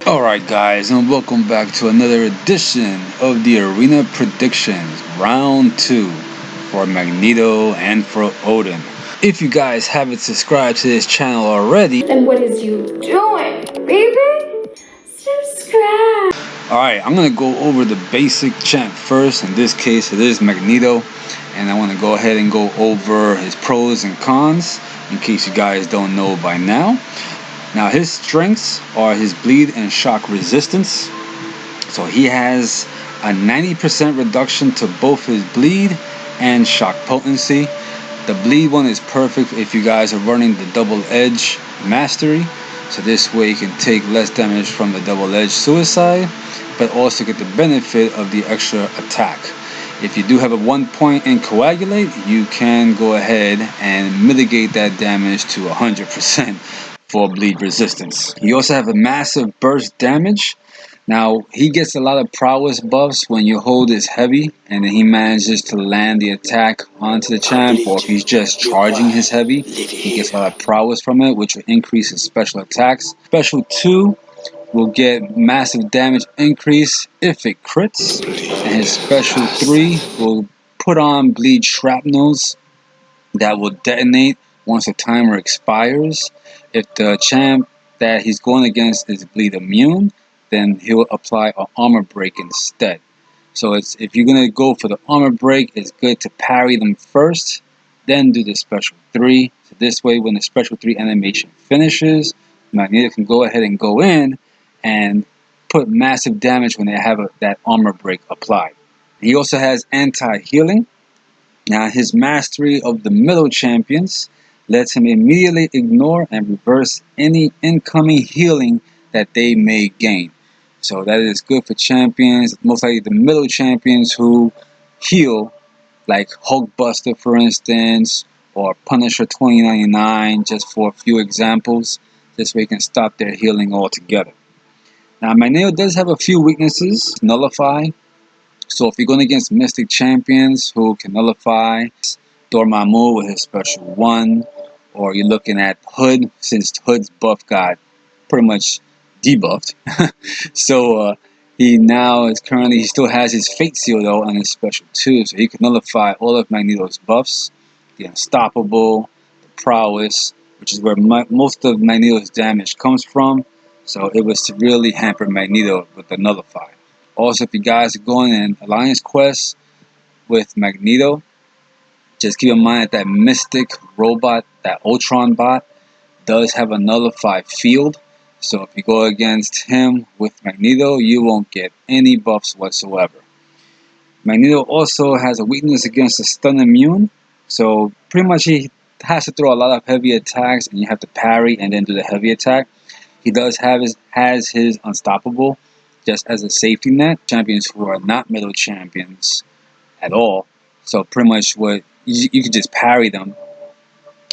Alright guys, and welcome back to another edition of the Arena Predictions Round 2 for Magneto and for Odin. If you guys haven't subscribed to this channel already, then what is you doing, baby? Subscribe! Alright, I'm going to go over the basic champ first. In this case, it is Magneto. And I want to go ahead and go over his pros and cons, in case you guys don't know by now. Now, his strengths are his bleed and shock resistance. So he has a 90% reduction to both his bleed and shock potency. The bleed one is perfect if you guys are running the double edge mastery. So this way you can take less damage from the double edge suicide, but also get the benefit of the extra attack. If you do have a 1 point in coagulate, you can go ahead and mitigate that damage to 100% for bleed resistance. You also have a massive burst damage. Now, he gets a lot of prowess buffs when you hold his heavy and then he manages to land the attack onto the champ, or if he's just charging his heavy, he gets a lot of prowess from it, which will increase his special attacks. Special 2 will get massive damage increase if it crits, and his special 3 will put on bleed shrapnels that will detonate once the timer expires. If the champ that he's going against is bleed immune, then he'll apply an armor break instead. So if you're going to go for the armor break, it's good to parry them first, then do the special 3. So this way, when the special 3 animation finishes, Magneto can go ahead and go in and put massive damage when they have that armor break applied. He also has anti-healing. Now, his mastery of the middle champions lets him immediately ignore and reverse any incoming healing that they may gain. So that is good for champions, most likely the middle champions who heal, like Hulkbuster, for instance, or Punisher 2099, just for a few examples. This way you can stop their healing altogether. Now, Magneto does have a few weaknesses. Nullify. So if you're going against Mystic champions who can nullify, Dormammu with his special 1, or you're looking at Hood, since Hood's buff got pretty much debuffed. So he still has his Fate Seal though on his special 2, so he can nullify all of Magneto's buffs, the Unstoppable, the Prowess, which is where most of Magneto's damage comes from. So it would severely hamper Magneto with the Nullify. Also, if you guys are going in Alliance Quest with Magneto, just keep in mind that Mystic robot, that Ultron bot, does have a Nullify field. So if you go against him with Magneto, you won't get any buffs whatsoever. Magneto also has a weakness against the stun immune. So pretty much he has to throw a lot of heavy attacks and you have to parry and then do the heavy attack. He does have his Unstoppable just as a safety net. Champions who are not middle champions at all. So pretty much what you can just parry them,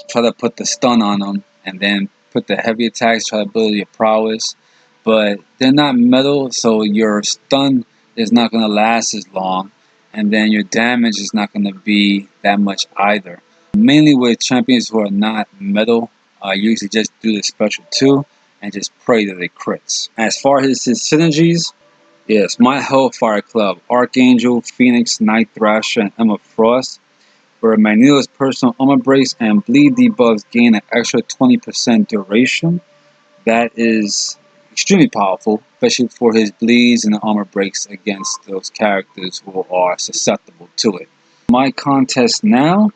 try to put the stun on them, and then put the heavy attacks, try to build your prowess. But they're not metal, so your stun is not going to last as long, and then your damage is not going to be that much either. Mainly with champions who are not metal, usually just do the special 2 and just pray that it crits. As far as his synergies, yes, my Hellfire Club, Archangel, Phoenix, Night Thrasher, and Emma Frost, where Magneto's personal armor breaks and bleed debuffs gain an extra 20% duration. That is extremely powerful, especially for his bleeds and the armor breaks against those characters who are susceptible to it. My contest now,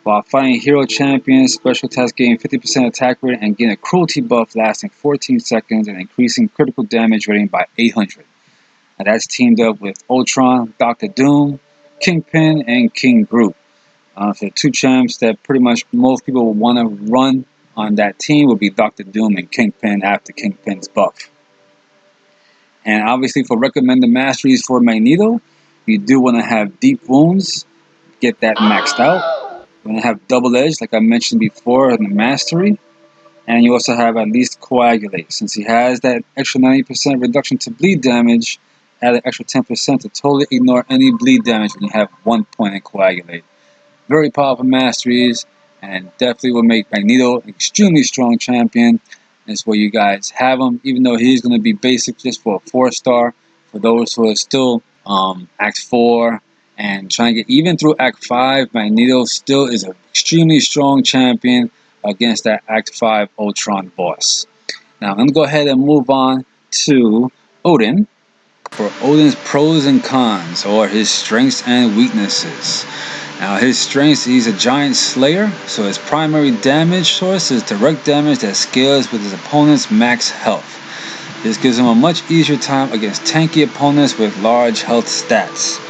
while fighting hero champions, special attacks gain 50% attack rate and gain a cruelty buff lasting 14 seconds and increasing critical damage rating by 800. Now that's teamed up with Ultron, Dr. Doom, Kingpin, and King Groot. So 2 champs that pretty much most people will want to run on that team would be Dr. Doom and Kingpin after Kingpin's buff. And obviously for recommended masteries for Magneto, you do want to have Deep Wounds, get that maxed out. You're going to have double edge, like I mentioned before, in the mastery. And you also have at least coagulate. Since he has that extra 90% reduction to bleed damage, add an extra 10% to totally ignore any bleed damage when you have 1 point in coagulate. Very powerful masteries, and definitely will make Magneto an extremely strong champion. That's where you guys have him, even though he's going to be basic just for a 4-star. For those who are still Act 4 and trying to get even through Act 5, Magneto still is an extremely strong champion against that Act 5 Ultron boss. Now I'm going to go ahead and move on to Odin for Odin's pros and cons, or his strengths and weaknesses. Now his strengths, he's a giant slayer, so his primary damage source is direct damage that scales with his opponent's max health. This gives him a much easier time against tanky opponents with large health stats.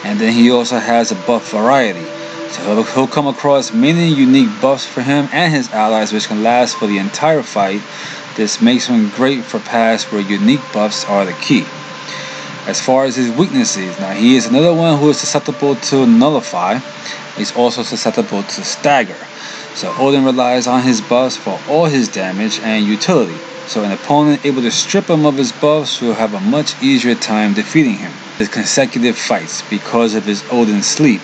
And then he also has a buff variety. So he'll come across many unique buffs for him and his allies which can last for the entire fight. This makes him great for paths where unique buffs are the key. As far as his weaknesses, now he is another one who is susceptible to nullify. He's also susceptible to stagger. So Odin relies on his buffs for all his damage and utility. So an opponent able to strip him of his buffs will have a much easier time defeating him. His consecutive fights because of his Odin sleep.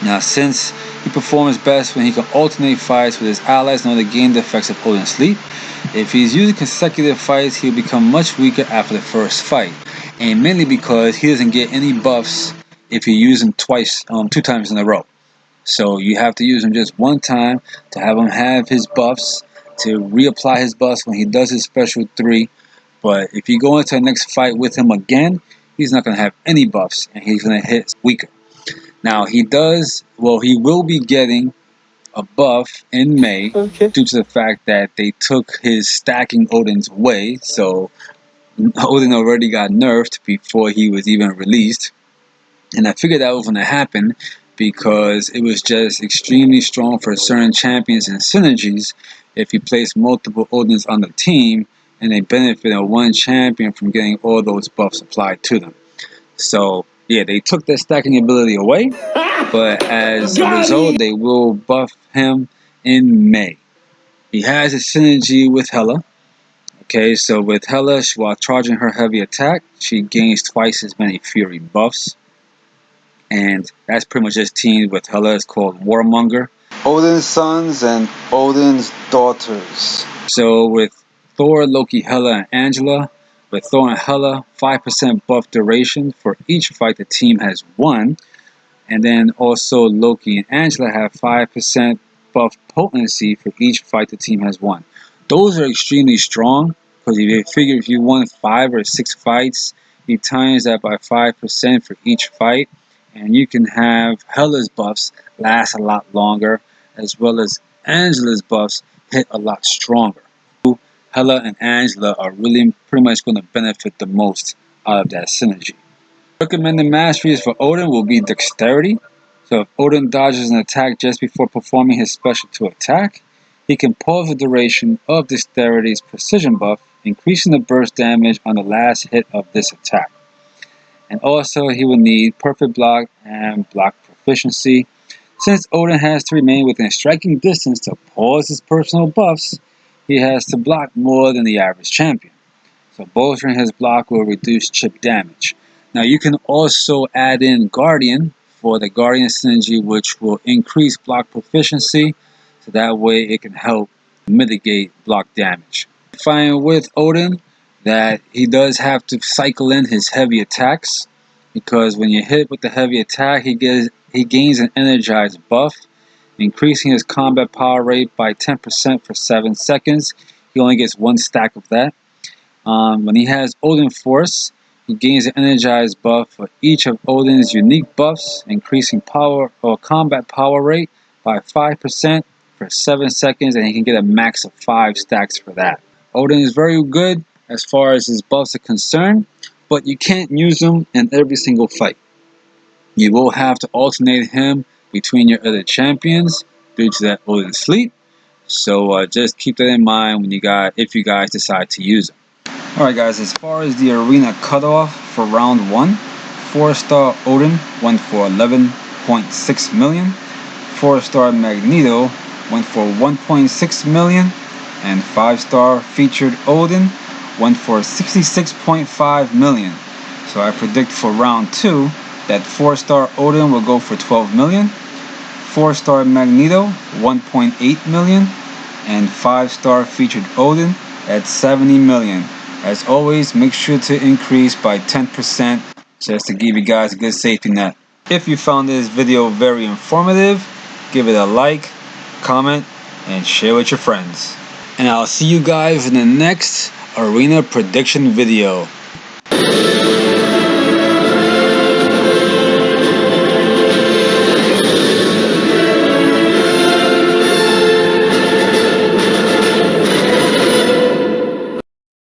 Now since he performs best when he can alternate fights with his allies in order to gain the effects of Odin sleep, if he's using consecutive fights, he'll become much weaker after the first fight. And mainly because he doesn't get any buffs if you use him 2 times in a row. So you have to use him just 1 time to have him have his buffs, to reapply his buffs when he does his special 3. But if you go into the next fight with him again, he's not going to have any buffs and he's going to hit weaker. Now he will be getting a buff in May due to the fact that they took his stacking Odin's away. So Odin already got nerfed before he was even released. And I figured that was going to happen because it was just extremely strong for certain champions and synergies if you place multiple Odins on the team and they benefit on one champion from getting all those buffs applied to them. So yeah, they took that stacking ability away, but as a result, they will buff him in May. He has a synergy with Hela. Okay, so with Hela, while charging her heavy attack, she gains twice as many Fury buffs. And that's pretty much just teamed with Hela. It's called Warmonger. Odin's sons and Odin's daughters. So with Thor, Loki, Hela, and Angela, with Thor and Hela, 5% buff duration for each fight the team has won. And then also Loki and Angela have 5% buff potency for each fight the team has won. Those are extremely strong because if you figure if you won 5 or 6 fights, you times that by 5% for each fight, and you can have Hela's buffs last a lot longer, as well as Angela's buffs hit a lot stronger. Hela and Angela are really pretty much going to benefit the most out of that synergy. Recommended masteries for Odin will be Dexterity. So if Odin dodges an attack just before performing his special to attack, he can pause the duration of Dexterity's precision buff, increasing the burst damage on the last hit of this attack. And also he will need Perfect Block and Block Proficiency. Since Odin has to remain within striking distance to pause his personal buffs, he has to block more than the average champion. So bolstering his block will reduce chip damage. Now you can also add in Guardian for the Guardian synergy, which will increase block proficiency, so that way it can help mitigate block damage. Find with Odin that he does have to cycle in his heavy attacks, because when you hit with the heavy attack, he gains an energized buff, increasing his combat power rate by 10% for 7 seconds. He only gets 1 stack of that. When he has Odin Force, he gains an energized buff for each of Odin's unique buffs, increasing power or combat power rate by 5% for 7 seconds, and he can get a max of 5 stacks for that. Odin is very good as far as his buffs are concerned, but you can't use him in every single fight. You will have to alternate him between your other champions due to that Odin sleep. So just keep that in mind when if you guys decide to use him. Alright guys, as far as the arena cutoff for round 1, 4-star Odin went for 11.6 million. 4-star Magneto went for 1.6 million, and 5-star featured Odin went for 66.5 million. So I predict for round 2 that 4-star Odin will go for 12 million, 4-star Magneto 1.8 million, and 5-star featured Odin at 70 million. As always, make sure to increase by 10% just to give you guys a good safety net. If you found this video very informative, give it a like, comment, and share with your friends. And I'll see you guys in the next arena prediction video.